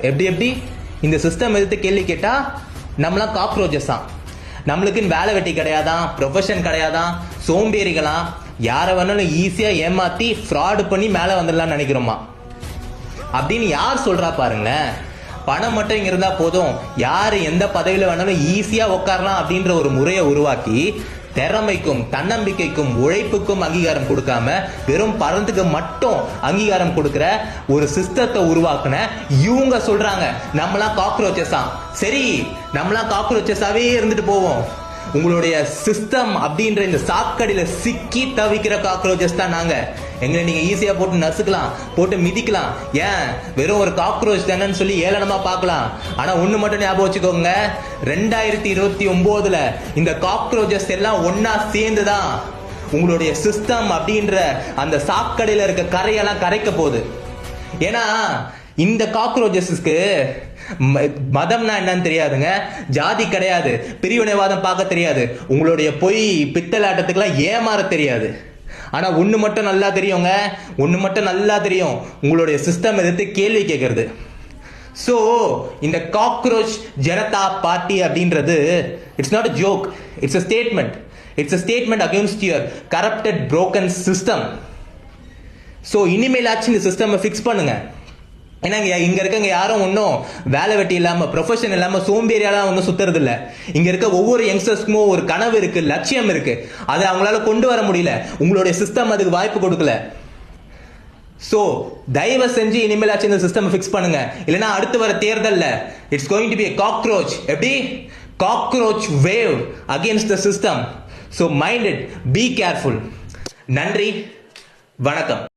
எப்படி எப்படி இந்த சிஸ்டம் எதிர்த்து கேள்வி கேட்டா நம்மளாம் காக்ரோச்சஸ் தான், நம்மளுக்குன்னு வேலை வெட்டி கிடையாதான், ப்ரொஃபஷன் கிடையாதான், சோம்பேறிகளாம், யாரை வேணாலும் ஈஸியா ஏமாத்தி ஃப்ராடு பண்ணி மேலே வந்துடலாம்னு நினைக்கிறோமா அப்படின்னு யார் சொல்றா பாருங்களேன். பணம் மட்டும் இங்க இருந்தா போதும், யாரு எந்த பதவியில வேணாலும் ஈஸியா உட்காரலாம் அப்படின்ற ஒரு முறையை உருவாக்கி திறமைக்கும் தன்னம்பிக்கைக்கும் உழைப்புக்கும் அங்கீகாரம் கொடுக்காம வெறும் பணத்துக்கு மட்டும் அங்கீகாரம் கொடுக்கிற ஒரு சிஸ்டத்தை உருவாக்குன இவங்க சொல்றாங்க நம்மளாம் காக்ரோச்சஸா. சரி, நம்மளாம் காக்ரோச்சஸாவே இருந்துட்டு போவோம். உங்களுடைய சிஸ்டம் அப்படின்ற இந்த சாக்கடியில சிக்கி தவிக்கிற காக்ரோச்சஸ் தான் நாங்க. எங்களை நீங்க ஈஸியா போட்டு நசுக்கலாம், போட்டு மிதிக்கலாம், ஏன் வெறும் ஒரு காக்ரோச் தானேன்னு சொல்லி ஏளனமா பார்க்கலாம். ஆனா ஒண்ணு மட்டும் ஞாபகம் வச்சுக்கோங்க, 2029 இந்த காக்ரோச்சஸ் எல்லாம் ஒன்னா சேர்ந்துதான் உங்களுடைய சிஸ்டம் அப்படின்ற அந்த சாக்கடையில இருக்க கரையெல்லாம் கரைக்க போகுது. ஏன்னா இந்த காக்ரோச்சஸ்க்கு மதம்னா என்னன்னு தெரியாதுங்க, ஜாதி கிடையாது, பிரிவினைவாதம் பார்க்க தெரியாது, உங்களுடைய பொய் பித்தலாட்டத்துக்குலாம் ஏமாற தெரியாது. ஆனா ஒண்ணு மட்டும் நல்லா தெரியுங்க, ஒண்ணு மட்டும் நல்லா தெரியும், உங்களுடைய சிஸ்டம் எதிர்த்து கேள்வி கேட்கறது. சோ இந்த காக்ரோச் ஜனதா பார்ட்டி அப்படின்றது it's not a joke, it's a statement, it's a statement against your corrupted broken system. So இனிமேலாச்சும் இந்த சிஸ்டம் ஃபிக்ஸ் பண்ணுங்க. ஏன்னா இங்க இருக்கங்க யாரும் ஒன்றும் வேலை வெட்டி இல்லாம ப்ரொஃபஷன் இல்லாம சோம்பேறியாலாம் ஒன்றும் சுத்துறது இல்ல. இங்க இருக்க ஒவ்வொரு யங்ஸ்டர்ஸ்க்கும் ஒரு கனவு இருக்கு, லட்சியம் இருக்கு, அதை அவங்களால கொண்டு வர முடியல, உங்களுடைய சிஸ்டம் அதுக்கு வாய்ப்பு கொடுக்கல. சோ தயவு செஞ்சு இனிமேலாச்சும் இந்த சிஸ்டம் ஃபிக்ஸ் பண்ணுங்க, இல்லைன்னா அடுத்து வர தேர்தல்ல it's going to be a cockroach, எப்படி cockroach wave against the system. So mind it, be careful. நன்றி, வணக்கம்.